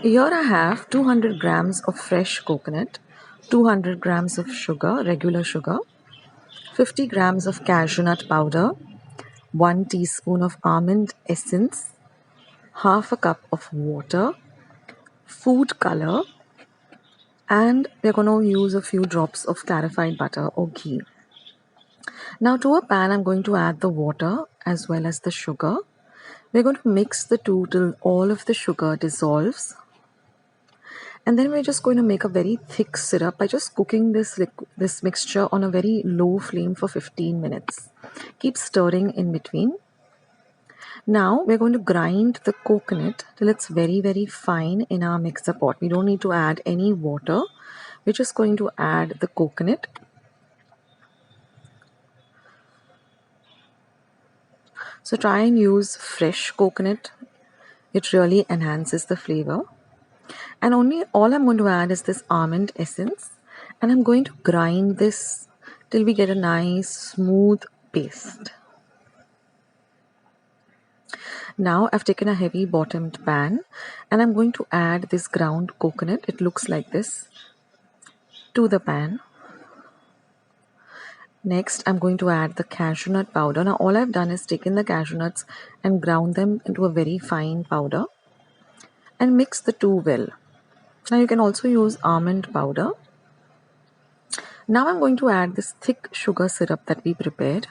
here I have 200 grams of fresh coconut, 200 grams of sugar, regular sugar, 50 grams of cashew nut powder, 1 teaspoon of almond essence, half a cup of water, food color, and we're going to use a few drops of clarified butter or ghee. Now to a pan, I'm going to add the water as well as the sugar. We're going to mix the two till all of the sugar dissolves. And then we're just going to make a very thick syrup by just cooking this mixture on a very low flame for 15 minutes. Keep stirring in between. Now we're going to grind the coconut till it's very, very fine in our mixer pot. We don't need to add any water. We're just going to add the coconut. So try and use fresh coconut. It really enhances the flavor. And all I'm going to add is this almond essence, and I'm going to grind this till we get a nice smooth paste. Now I've taken a heavy bottomed pan and I'm going to add this ground coconut, it looks like this, to the pan. Next I'm going to add the cashew nut powder. Now all I've done is taken the cashew nuts and ground them into a very fine powder and mix the two well. Now you can also use almond powder. Now I'm going to add this thick sugar syrup that we prepared.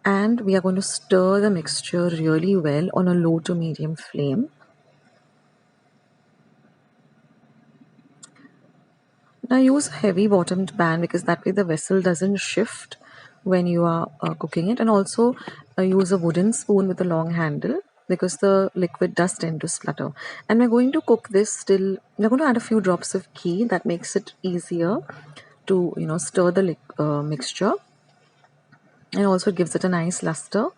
And we are going to stir the mixture really well on a low to medium flame. Now use a heavy bottomed pan because that way the vessel doesn't shift when you are cooking it, and also use a wooden spoon with a long handle because the liquid does tend to splutter. And we're going to cook this till we're going to add a few drops of ghee. That makes it easier to stir the mixture, and also gives it a nice luster.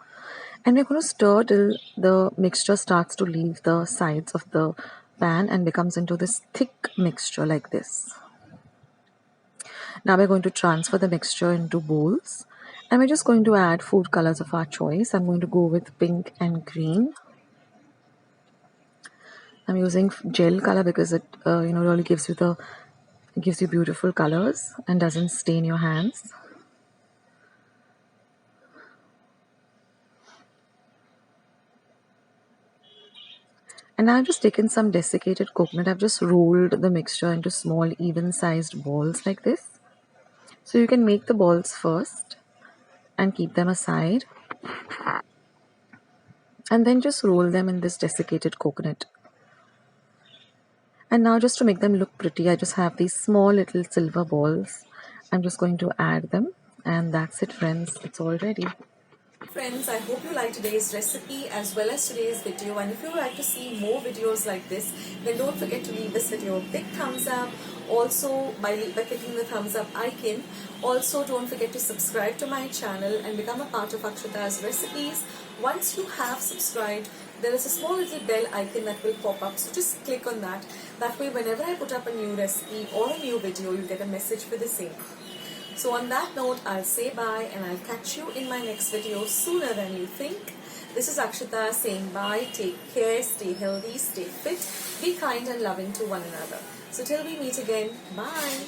And we're going to stir till the mixture starts to leave the sides of the pan and becomes into this thick mixture like this. Now we're going to transfer the mixture into bowls, and we're just going to add food colors of our choice. I'm going to go with pink and green. I'm using gel color because it really gives you beautiful colors and doesn't stain your hands. And I've just taken some desiccated coconut. I've just rolled the mixture into small even sized balls like this. So you can make the balls first and keep them aside, and then just roll them in this desiccated coconut. And now just to make them look pretty, I just have these small little silver balls. I'm just going to add them, and that's it friends, it's all ready. Friends, I hope you like today's recipe as well as today's video, and if you would like to see more videos like this, then don't forget to leave this video a big thumbs up. Also by clicking the thumbs up icon. Also don't forget to subscribe to my channel and become a part of Akshata's recipes. Once you have subscribed, there is a small little bell icon that will pop up, so just click on that. That way whenever I put up a new recipe or a new video, you get a message for the same. So on that note, I'll say bye and I'll catch you in my next video sooner than you think. This is Akshata saying bye, take care, stay healthy, stay fit, be kind and loving to one another. So till we meet again, bye.